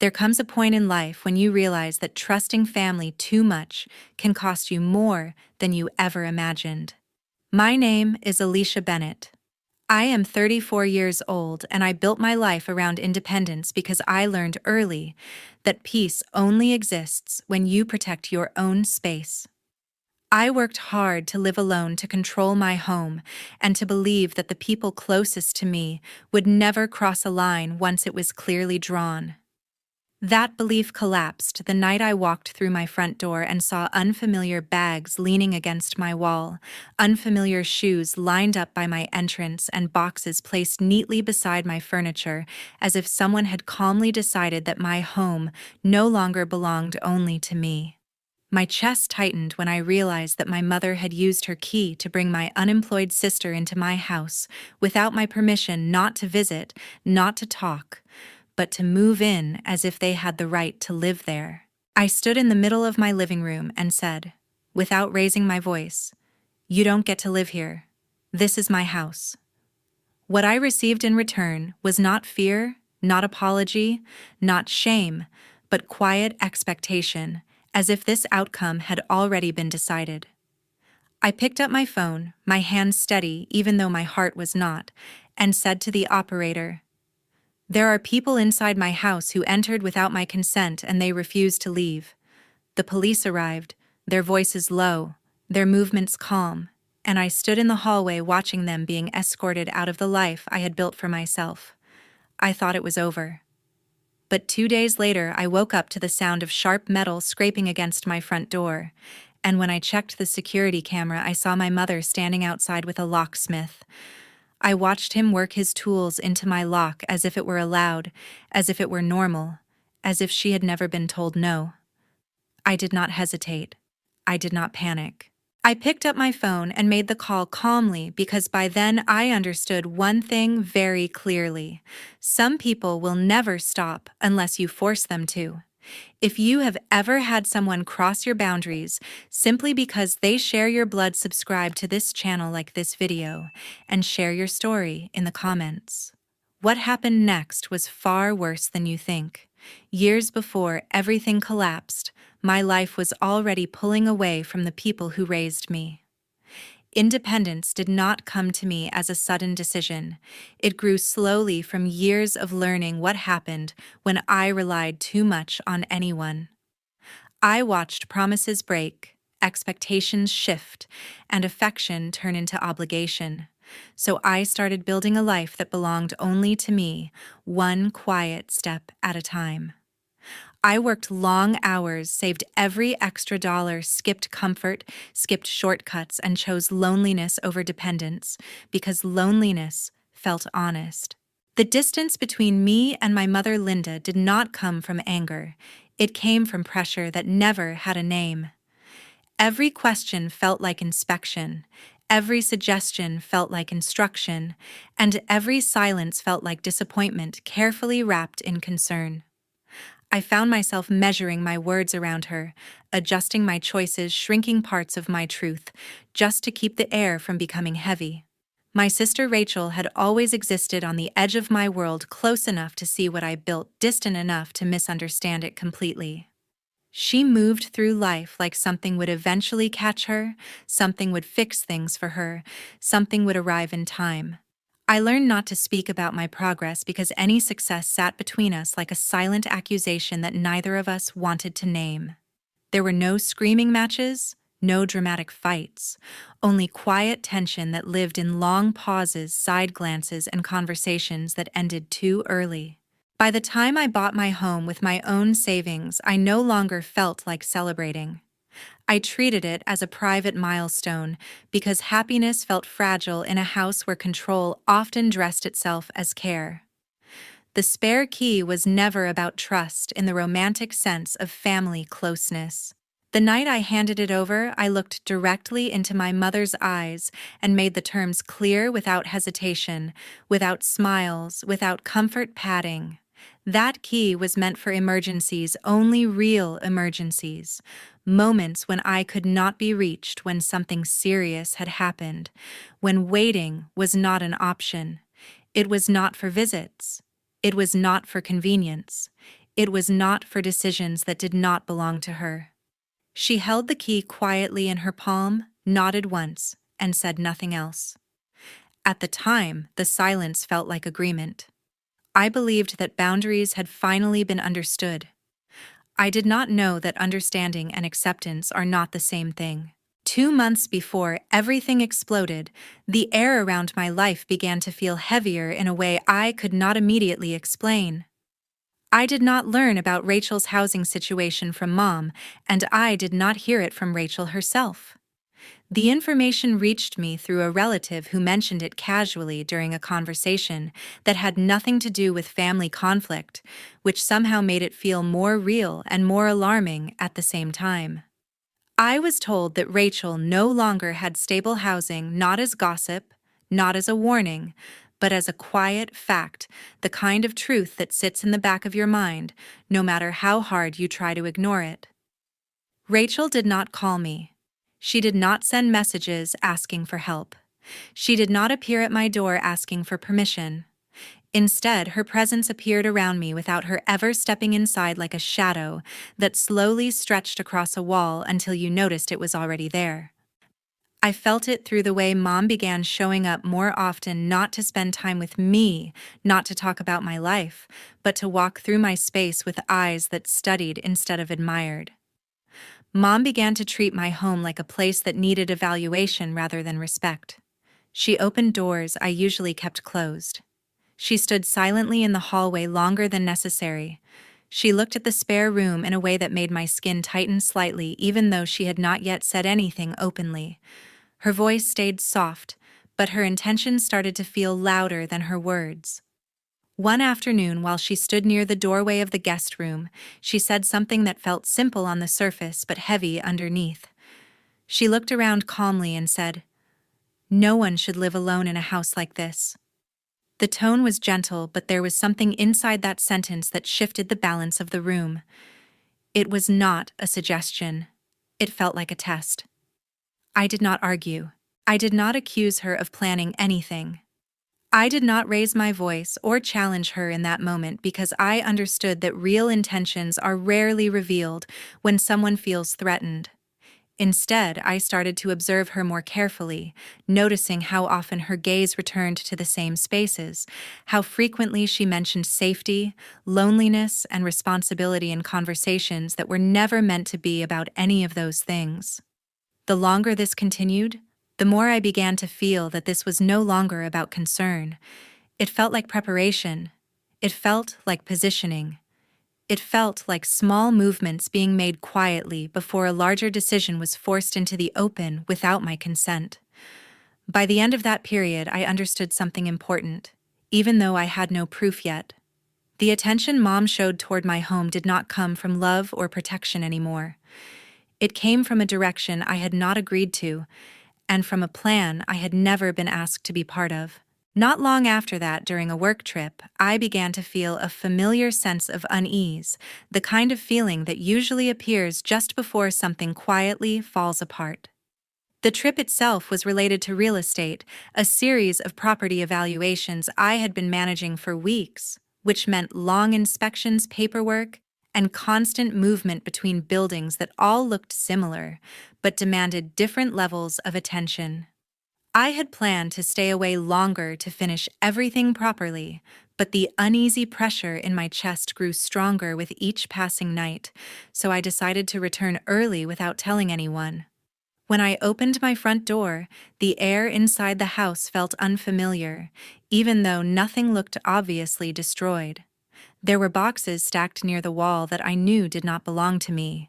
There comes a point in life when you realize that trusting family too much can cost you more than you ever imagined. My name is Alicia Bennett. I am 34 years old and I built my life around independence because I learned early that peace only exists when you protect your own space. I worked hard to live alone, to control my home, and to believe that the people closest to me would never cross a line once it was clearly drawn. That belief collapsed the night I walked through my front door and saw unfamiliar bags leaning against my wall, unfamiliar shoes lined up by my entrance, and boxes placed neatly beside my furniture, as if someone had calmly decided that my home no longer belonged only to me. My chest tightened when I realized that my mother had used her key to bring my unemployed sister into my house without my permission, not to visit, not to talk, but to move in as if they had the right to live there. I stood in the middle of my living room and said, without raising my voice, "You don't get to live here. This is my house." What I received in return was not fear, not apology, not shame, but quiet expectation, as if this outcome had already been decided. I picked up my phone, my hand steady even though my heart was not, and said to the operator, "There are people inside my house who entered without my consent and they refused to leave." The police arrived, their voices low, their movements calm, and I stood in the hallway watching them being escorted out of the life I had built for myself. I thought it was over. But 2 days later, I woke up to the sound of sharp metal scraping against my front door, and when I checked the security camera, I saw my mother standing outside with a locksmith. I watched him work his tools into my lock as if it were allowed, as if it were normal, as if she had never been told no. I did not hesitate. I did not panic. I picked up my phone and made the call calmly because by then I understood one thing very clearly. Some people will never stop unless you force them to. If you have ever had someone cross your boundaries simply because they share your blood, subscribe to this channel, like this video, and share your story in the comments. What happened next was far worse than you think. Years before everything collapsed, my life was already pulling away from the people who raised me. Independence did not come to me as a sudden decision. It grew slowly from years of learning what happened when I relied too much on anyone. I watched promises break, expectations shift, and affection turn into obligation. So I started building a life that belonged only to me, one quiet step at a time. I worked long hours, saved every extra dollar, skipped comfort, skipped shortcuts, and chose loneliness over dependence because loneliness felt honest. The distance between me and my mother Linda did not come from anger. It came from pressure that never had a name. Every question felt like inspection. Every suggestion felt like instruction, and every silence felt like disappointment carefully wrapped in concern. I found myself measuring my words around her, adjusting my choices, shrinking parts of my truth, just to keep the air from becoming heavy. My sister Rachel had always existed on the edge of my world, close enough to see what I built, distant enough to misunderstand it completely. She moved through life like something would eventually catch her, something would fix things for her, something would arrive in time. I learned not to speak about my progress because any success sat between us like a silent accusation that neither of us wanted to name. There were no screaming matches, no dramatic fights, only quiet tension that lived in long pauses, side glances, and conversations that ended too early. By the time I bought my home with my own savings, I no longer felt like celebrating. I treated it as a private milestone because happiness felt fragile in a house where control often dressed itself as care. The spare key was never about trust in the romantic sense of family closeness. The night I handed it over, I looked directly into my mother's eyes and made the terms clear without hesitation, without smiles, without comfort padding. That key was meant for emergencies, only real emergencies. Moments when I could not be reached, when something serious had happened, when waiting was not an option. It was not for visits. It was not for convenience. It was not for decisions that did not belong to her. She held the key quietly in her palm, nodded once, and said nothing else. At the time, the silence felt like agreement. I believed that boundaries had finally been understood. I did not know that understanding and acceptance are not the same thing. 2 months before everything exploded, the air around my life began to feel heavier in a way I could not immediately explain. I did not learn about Rachel's housing situation from Mom, and I did not hear it from Rachel herself. The information reached me through a relative who mentioned it casually during a conversation that had nothing to do with family conflict, which somehow made it feel more real and more alarming at the same time. I was told that Rachel no longer had stable housing, not as gossip, not as a warning, but as a quiet fact, the kind of truth that sits in the back of your mind, no matter how hard you try to ignore it. Rachel did not call me. She did not send messages asking for help. She did not appear at my door asking for permission. Instead, her presence appeared around me without her ever stepping inside, like a shadow that slowly stretched across a wall until you noticed it was already there. I felt it through the way Mom began showing up more often, not to spend time with me, not to talk about my life, but to walk through my space with eyes that studied instead of admired. Mom began to treat my home like a place that needed evaluation rather than respect. She opened doors I usually kept closed. She stood silently in the hallway longer than necessary. She looked at the spare room in a way that made my skin tighten slightly, even though she had not yet said anything openly. Her voice stayed soft, but her intentions started to feel louder than her words. One afternoon, while she stood near the doorway of the guest room, she said something that felt simple on the surface but heavy underneath. She looked around calmly and said, "No one should live alone in a house like this." The tone was gentle, but there was something inside that sentence that shifted the balance of the room. It was not a suggestion. It felt like a test. I did not argue. I did not accuse her of planning anything. I did not raise my voice or challenge her in that moment because I understood that real intentions are rarely revealed when someone feels threatened. Instead, I started to observe her more carefully, noticing how often her gaze returned to the same spaces, how frequently she mentioned safety, loneliness, and responsibility in conversations that were never meant to be about any of those things. The longer this continued, the more I began to feel that this was no longer about concern. It felt like preparation. It felt like positioning. It felt like small movements being made quietly before a larger decision was forced into the open without my consent. By the end of that period, I understood something important, even though I had no proof yet. The attention Mom showed toward my home did not come from love or protection anymore. It came from a direction I had not agreed to, and from a plan I had never been asked to be part of. Not long after that, during a work trip, I began to feel a familiar sense of unease, the kind of feeling that usually appears just before something quietly falls apart. The trip itself was related to real estate, a series of property evaluations I had been managing for weeks, which meant long inspections, paperwork, and constant movement between buildings that all looked similar, but demanded different levels of attention. I had planned to stay away longer to finish everything properly, but the uneasy pressure in my chest grew stronger with each passing night, so I decided to return early without telling anyone. When I opened my front door, the air inside the house felt unfamiliar, even though nothing looked obviously destroyed. There were boxes stacked near the wall that I knew did not belong to me,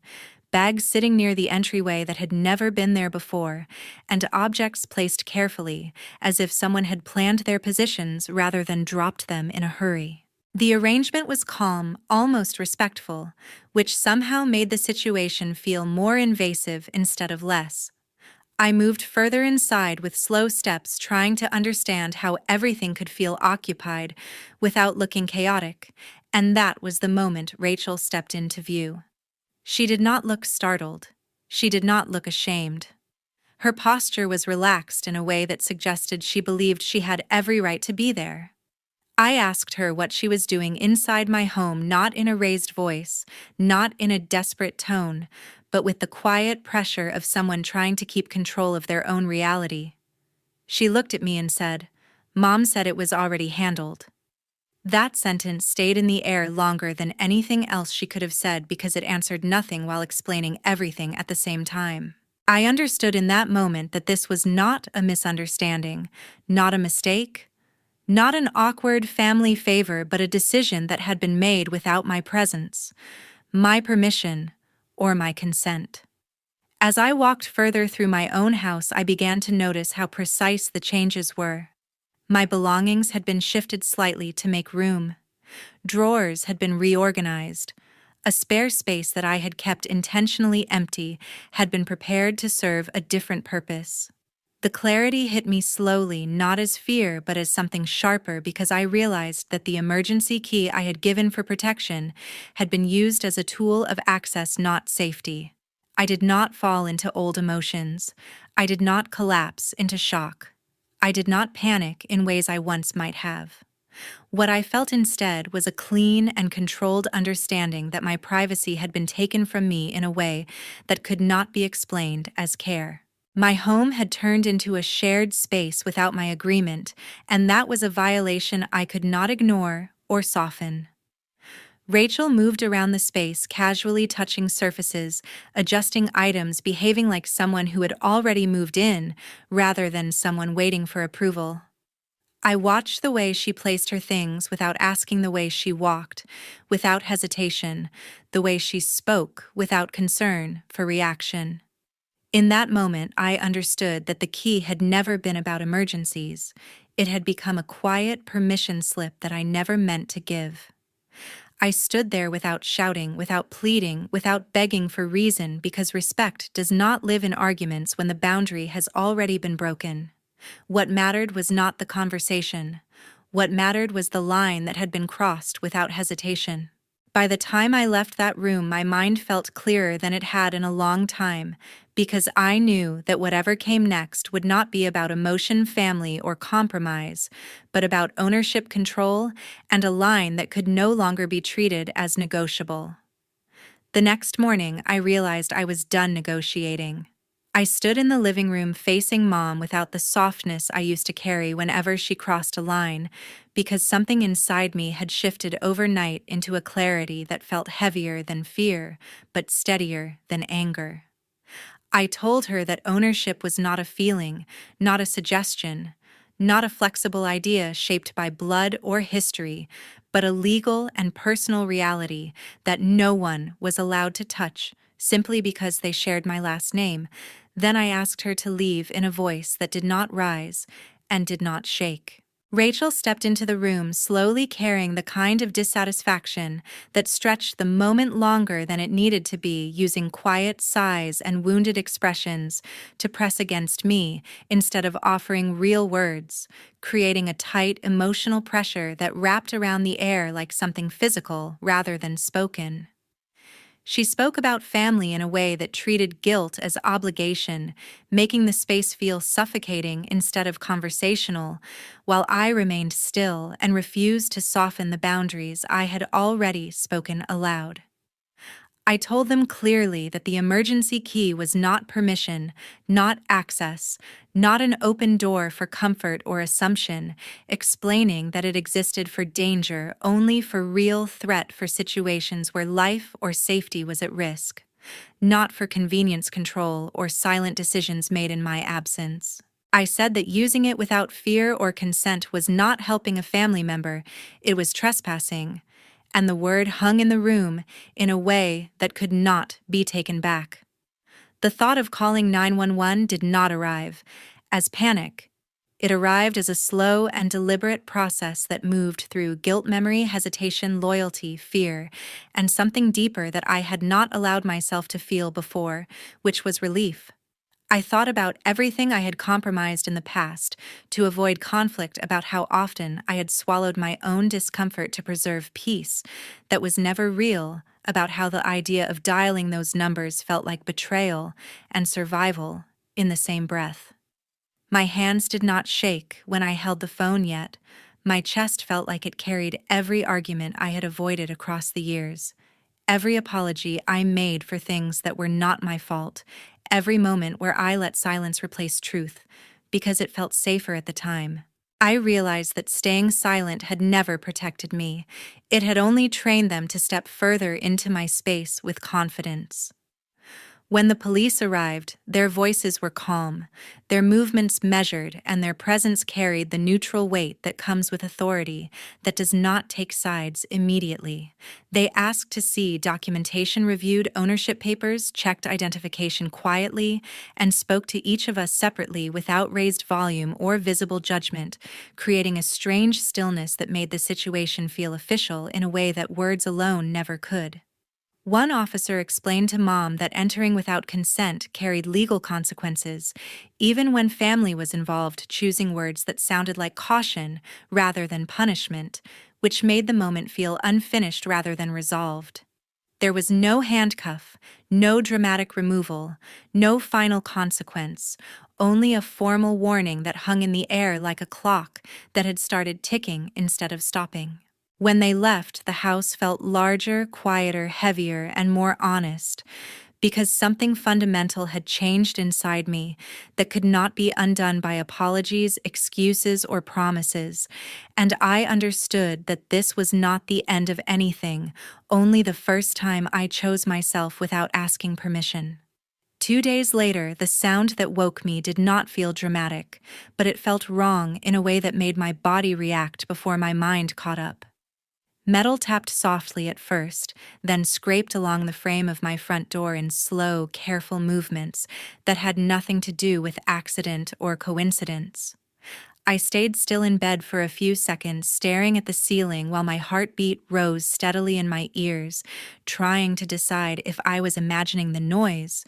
bags sitting near the entryway that had never been there before, and objects placed carefully, as if someone had planned their positions rather than dropped them in a hurry. The arrangement was calm, almost respectful, which somehow made the situation feel more invasive instead of less. I moved further inside with slow steps, trying to understand how everything could feel occupied without looking chaotic, and that was the moment Rachel stepped into view. She did not look startled. She did not look ashamed. Her posture was relaxed in a way that suggested she believed she had every right to be there. I asked her what she was doing inside my home, not in a raised voice, not in a desperate tone, but with the quiet pressure of someone trying to keep control of their own reality. She looked at me and said, "Mom said it was already handled." That sentence stayed in the air longer than anything else she could have said because it answered nothing while explaining everything at the same time. I understood in that moment that this was not a misunderstanding, not a mistake, not an awkward family favor, but a decision that had been made without my presence, my permission, or my consent. As I walked further through my own house, I began to notice how precise the changes were. My belongings had been shifted slightly to make room. Drawers had been reorganized. A spare space that I had kept intentionally empty had been prepared to serve a different purpose. The clarity hit me slowly, not as fear, but as something sharper, because I realized that the emergency key I had given for protection had been used as a tool of access, not safety. I did not fall into old emotions. I did not collapse into shock. I did not panic in ways I once might have. What I felt instead was a clean and controlled understanding that my privacy had been taken from me in a way that could not be explained as care. My home had turned into a shared space without my agreement, and that was a violation I could not ignore or soften. Rachel moved around the space, casually touching surfaces, adjusting items, behaving like someone who had already moved in rather than someone waiting for approval. I watched the way she placed her things without asking, the way she walked, without hesitation, the way she spoke without concern for reaction. In that moment, I understood that the key had never been about emergencies. It had become a quiet permission slip that I never meant to give. I stood there without shouting, without pleading, without begging for reason, because respect does not live in arguments when the boundary has already been broken. What mattered was not the conversation. What mattered was the line that had been crossed without hesitation. By the time I left that room, my mind felt clearer than it had in a long time, because I knew that whatever came next would not be about emotion, family, or compromise, but about ownership, control, and a line that could no longer be treated as negotiable. The next morning, I realized I was done negotiating. I stood in the living room facing Mom without the softness I used to carry whenever she crossed a line, because something inside me had shifted overnight into a clarity that felt heavier than fear, but steadier than anger. I told her that ownership was not a feeling, not a suggestion, not a flexible idea shaped by blood or history, but a legal and personal reality that no one was allowed to touch simply because they shared my last name. Then I asked her to leave in a voice that did not rise and did not shake. Rachel stepped into the room, slowly carrying the kind of dissatisfaction that stretched the moment longer than it needed to be, using quiet sighs and wounded expressions to press against me instead of offering real words, creating a tight emotional pressure that wrapped around the air like something physical rather than spoken. She spoke about family in a way that treated guilt as obligation, making the space feel suffocating instead of conversational, while I remained still and refused to soften the boundaries I had already spoken aloud. I told them clearly that the emergency key was not permission, not access, not an open door for comfort or assumption, explaining that it existed for danger, only for real threat, for situations where life or safety was at risk, not for convenience, control, or silent decisions made in my absence. I said that using it without fear or consent was not helping a family member, it was trespassing, and the word hung in the room in a way that could not be taken back. The thought of calling 911 did not arrive as panic. It arrived as a slow and deliberate process that moved through guilt, memory, hesitation, loyalty, fear, and something deeper that I had not allowed myself to feel before, which was relief. I thought about everything I had compromised in the past to avoid conflict, about how often I had swallowed my own discomfort to preserve peace that was never real, about how the idea of dialing those numbers felt like betrayal and survival in the same breath. My hands did not shake when I held the phone yet, My chest felt like it carried every argument I had avoided across the years, every apology I made for things that were not my fault, every moment where I let silence replace truth, because it felt safer at the time. I realized that staying silent had never protected me. It had only trained them to step further into my space with confidence. When the police arrived, their voices were calm, their movements measured, and their presence carried the neutral weight that comes with authority that does not take sides immediately. They asked to see documentation, reviewed ownership papers, checked identification quietly, and spoke to each of us separately without raised volume or visible judgment, creating a strange stillness that made the situation feel official in a way that words alone never could. One officer explained to Mom that entering without consent carried legal consequences, even when family was involved, choosing words that sounded like caution rather than punishment, which made the moment feel unfinished rather than resolved. There was no handcuff, no dramatic removal, no final consequence, only a formal warning that hung in the air like a clock that had started ticking instead of stopping. When they left, the house felt larger, quieter, heavier, and more honest, because something fundamental had changed inside me that could not be undone by apologies, excuses, or promises, and I understood that this was not the end of anything, only the first time I chose myself without asking permission. 2 days later, the sound that woke me did not feel dramatic, but it felt wrong in a way that made my body react before my mind caught up. Metal tapped softly at first, then scraped along the frame of my front door in slow, careful movements that had nothing to do with accident or coincidence. I stayed still in bed for a few seconds, staring at the ceiling while my heartbeat rose steadily in my ears, trying to decide if I was imagining the noise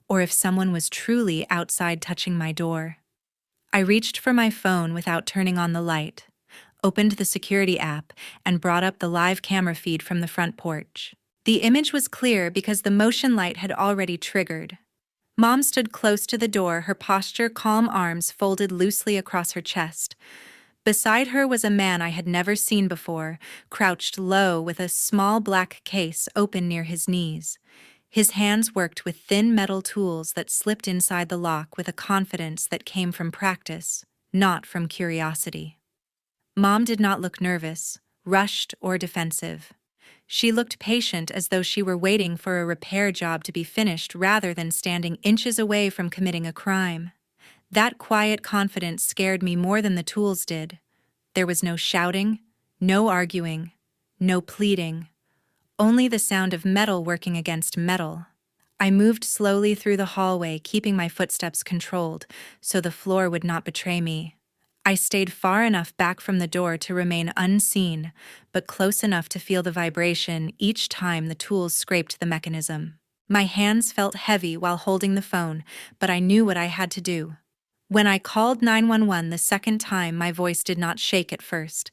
or if someone was truly outside touching my door. I reached for my phone without turning on the light, opened the security app, and brought up the live camera feed from the front porch. The image was clear because the motion light had already triggered. Mom stood close to the door, her posture calm, arms folded loosely across her chest. Beside her was a man I had never seen before, crouched low with a small black case open near his knees. His hands worked with thin metal tools that slipped inside the lock with a confidence that came from practice, not from curiosity. Mom did not look nervous, rushed, or defensive. She looked patient, as though she were waiting for a repair job to be finished rather than standing inches away from committing a crime. That quiet confidence scared me more than the tools did. There was no shouting, no arguing, no pleading, only the sound of metal working against metal. I moved slowly through the hallway, keeping my footsteps controlled so the floor would not betray me. I stayed far enough back from the door to remain unseen, but close enough to feel the vibration each time the tools scraped the mechanism. My hands felt heavy while holding the phone, but I knew what I had to do. When I called 911 the second time, my voice did not shake at first.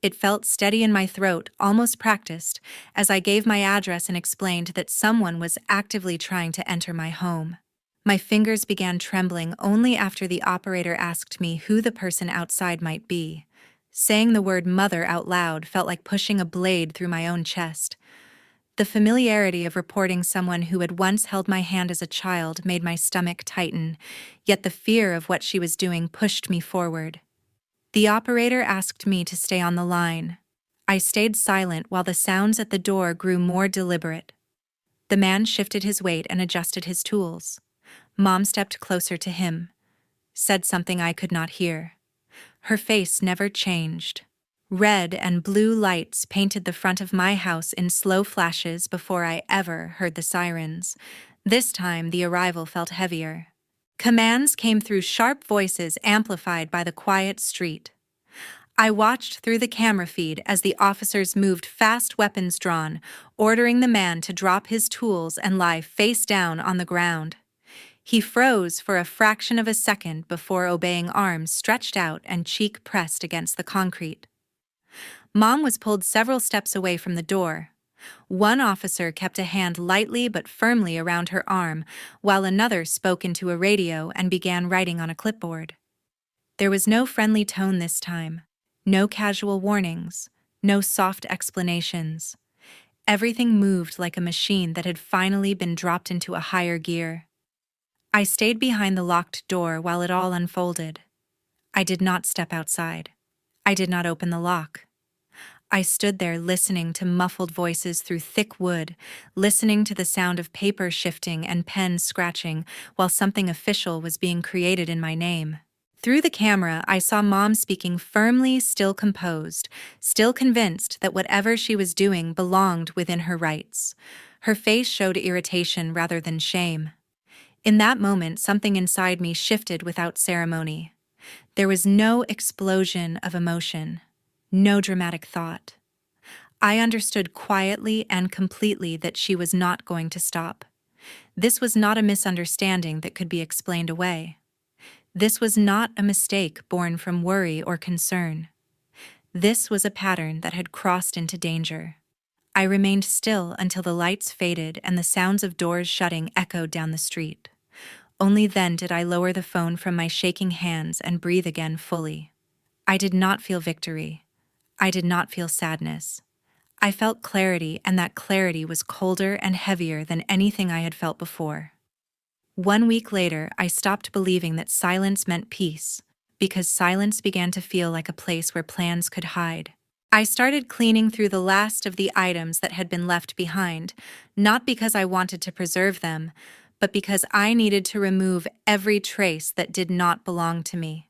It felt steady in my throat, almost practiced, as I gave my address and explained that someone was actively trying to enter my home. My fingers began trembling only after the operator asked me who the person outside might be. Saying the word mother out loud felt like pushing a blade through my own chest. The familiarity of reporting someone who had once held my hand as a child made my stomach tighten, yet the fear of what she was doing pushed me forward. The operator asked me to stay on the line. I stayed silent while the sounds at the door grew more deliberate. The man shifted his weight and adjusted his tools. Mom stepped closer to him, said something I could not hear. Her face never changed. Red and blue lights painted the front of my house in slow flashes before I ever heard the sirens. This time, the arrival felt heavier. Commands came through sharp voices amplified by the quiet street. I watched through the camera feed as the officers moved fast, weapons drawn, ordering the man to drop his tools and lie face down on the ground. He froze for a fraction of a second before obeying, arms stretched out and cheek pressed against the concrete. Mom was pulled several steps away from the door. One officer kept a hand lightly but firmly around her arm, while another spoke into a radio and began writing on a clipboard. There was no friendly tone this time, No casual warnings, no soft explanations. Everything moved like a machine that had finally been dropped into a higher gear. I stayed behind the locked door while it all unfolded. I did not step outside. I did not open the lock. I stood there listening to muffled voices through thick wood, listening to the sound of paper shifting and pens scratching while something official was being created in my name. Through the camera, I saw Mom speaking firmly, still composed, still convinced that whatever she was doing belonged within her rights. Her face showed irritation rather than shame. In that moment, something inside me shifted without ceremony. There was no explosion of emotion, no dramatic thought. I understood quietly and completely that she was not going to stop. This was not a misunderstanding that could be explained away. This was not a mistake born from worry or concern. This was a pattern that had crossed into danger. I remained still until the lights faded and the sounds of doors shutting echoed down the street. Only then did I lower the phone from my shaking hands and breathe again fully. I did not feel victory. I did not feel sadness. I felt clarity, and that clarity was colder and heavier than anything I had felt before. 1 week later, I stopped believing that silence meant peace, because silence began to feel like a place where plans could hide. I started cleaning through the last of the items that had been left behind, not because I wanted to preserve them, but because I needed to remove every trace that did not belong to me.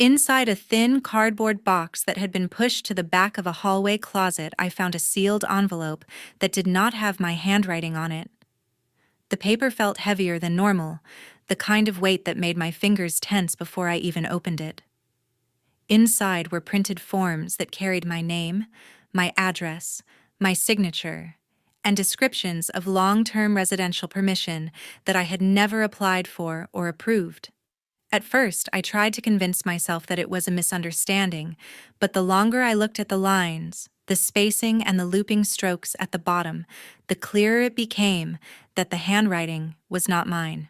Inside a thin cardboard box that had been pushed to the back of a hallway closet, I found a sealed envelope that did not have my handwriting on it. The paper felt heavier than normal, the kind of weight that made my fingers tense before I even opened it. Inside were printed forms that carried my name, my address, my signature, and descriptions of long-term residential permission that I had never applied for or approved. At first, I tried to convince myself that it was a misunderstanding, but the longer I looked at the lines, the spacing and the looping strokes at the bottom, the clearer it became that the handwriting was not mine.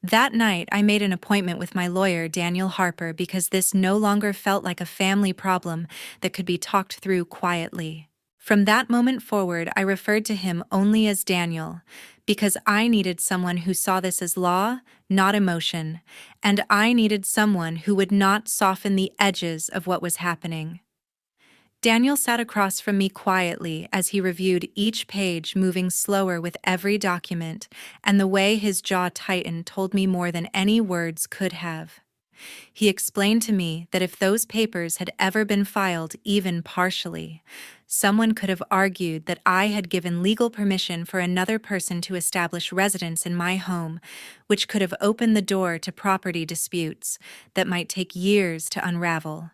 That night, I made an appointment with my lawyer, Daniel Harper, because this no longer felt like a family problem that could be talked through quietly. From that moment forward, I referred to him only as Daniel, because I needed someone who saw this as law, not emotion, and I needed someone who would not soften the edges of what was happening. Daniel sat across from me quietly as he reviewed each page, moving slower with every document, and the way his jaw tightened told me more than any words could have. He explained to me that if those papers had ever been filed even partially, someone could have argued that I had given legal permission for another person to establish residence in my home, which could have opened the door to property disputes that might take years to unravel.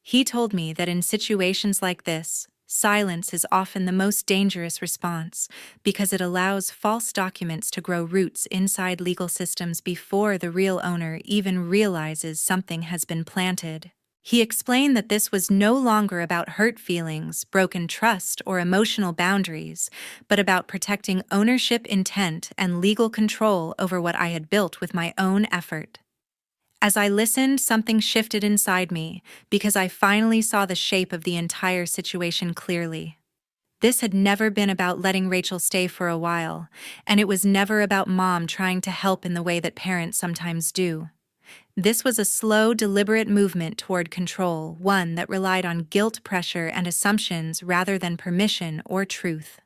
He told me that in situations like this, silence is often the most dangerous response because it allows false documents to grow roots inside legal systems before the real owner even realizes something has been planted. He explained that this was no longer about hurt feelings, broken trust, or emotional boundaries, but about protecting ownership intent and legal control over what I had built with my own effort. As I listened, something shifted inside me because I finally saw the shape of the entire situation clearly. This had never been about letting Rachel stay for a while, and it was never about Mom trying to help in the way that parents sometimes do. This was a slow, deliberate movement toward control, one that relied on guilt, pressure, and assumptions rather than permission or truth.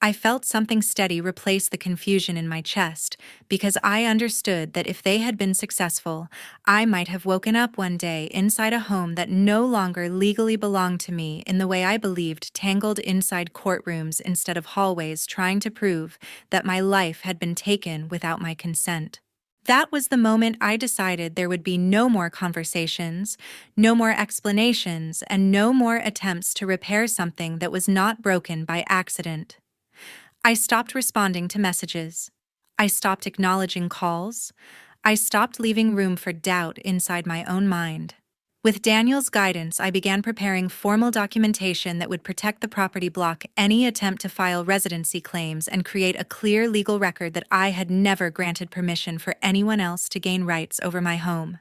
I felt something steady replace the confusion in my chest, because I understood that if they had been successful, I might have woken up one day inside a home that no longer legally belonged to me in the way I believed, tangled inside courtrooms instead of hallways trying to prove that my life had been taken without my consent. That was the moment I decided there would be no more conversations, no more explanations, and no more attempts to repair something that was not broken by accident. I stopped responding to messages. I stopped acknowledging calls. I stopped leaving room for doubt inside my own mind. With Daniel's guidance, I began preparing formal documentation that would protect the property, block any attempt to file residency claims, and create a clear legal record that I had never granted permission for anyone else to gain rights over my home.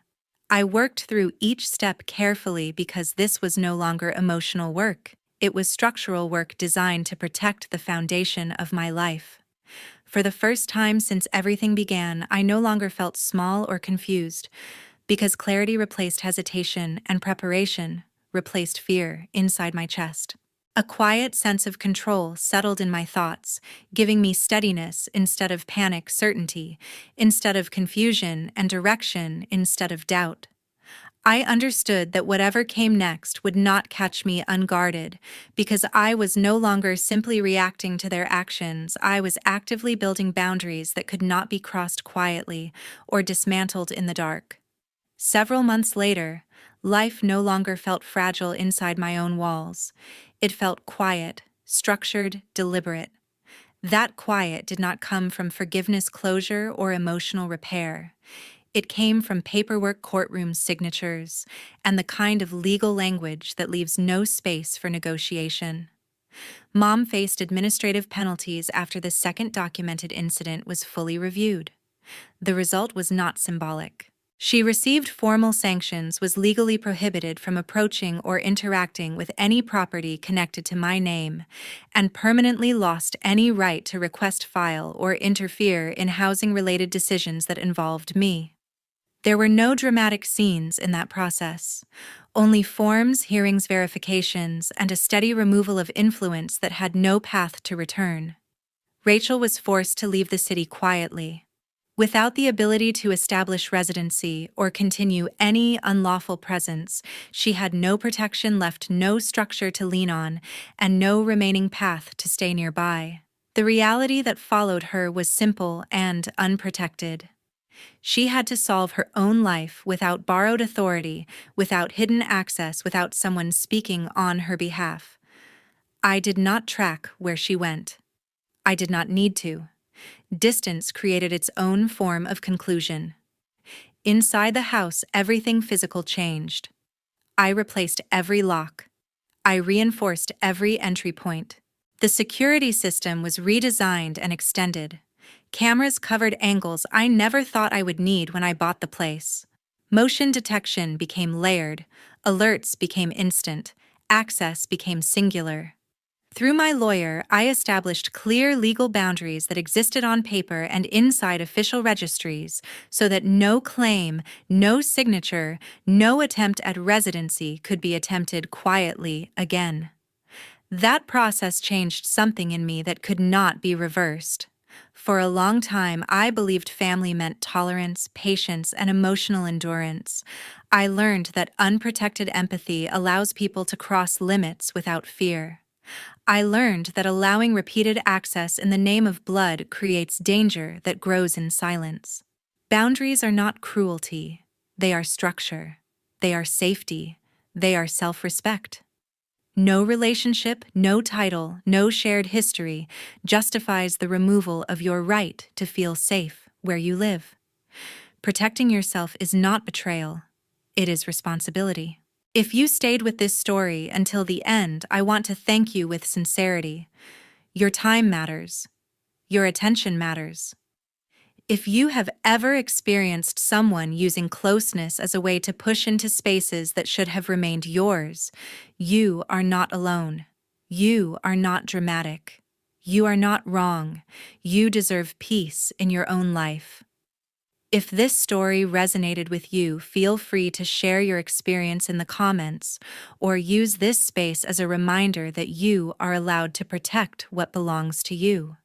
I worked through each step carefully because this was no longer emotional work. It was structural work designed to protect the foundation of my life. For the first time since everything began, I no longer felt small or confused, because clarity replaced hesitation and preparation replaced fear inside my chest. A quiet sense of control settled in my thoughts, giving me steadiness instead of panic, certainty instead of confusion, and direction instead of doubt. I understood that whatever came next would not catch me unguarded, because I was no longer simply reacting to their actions. I was actively building boundaries that could not be crossed quietly or dismantled in the dark. Several months later, life no longer felt fragile inside my own walls. It felt quiet, structured, deliberate. That quiet did not come from forgiveness, closure, or emotional repair. It came from paperwork, courtroom signatures, and the kind of legal language that leaves no space for negotiation. Mom faced administrative penalties after the second documented incident was fully reviewed. The result was not symbolic. She received formal sanctions, was legally prohibited from approaching or interacting with any property connected to my name, and permanently lost any right to request, file, or interfere in housing-related decisions that involved me. There were no dramatic scenes in that process, only forms, hearings, verifications, and a steady removal of influence that had no path to return. Rachel was forced to leave the city quietly, without the ability to establish residency or continue any unlawful presence. She had no protection left, no structure to lean on, and no remaining path to stay nearby. The reality that followed her was simple and unprotected. She had to solve her own life without borrowed authority, without hidden access, without someone speaking on her behalf. I did not track where she went. I did not need to. Distance created its own form of conclusion. Inside the house, everything physical changed. I replaced every lock. I reinforced every entry point. The security system was redesigned and extended. Cameras covered angles I never thought I would need when I bought the place. Motion detection became layered, alerts became instant, access became singular. Through my lawyer, I established clear legal boundaries that existed on paper and inside official registries, so that no claim, no signature, no attempt at residency could be attempted quietly again. That process changed something in me that could not be reversed. For a long time, I believed family meant tolerance, patience, and emotional endurance. I learned that unprotected empathy allows people to cross limits without fear. I learned that allowing repeated access in the name of blood creates danger that grows in silence. Boundaries are not cruelty. They are structure. They are safety. They are self-respect. No relationship, no title, no shared history justifies the removal of your right to feel safe where you live. Protecting yourself is not betrayal. It is responsibility. If you stayed with this story until the end, I want to thank you with sincerity. Your time matters. Your attention matters. If you have ever experienced someone using closeness as a way to push into spaces that should have remained yours, you are not alone. You are not dramatic. You are not wrong. You deserve peace in your own life. If this story resonated with you, feel free to share your experience in the comments, or use this space as a reminder that you are allowed to protect what belongs to you.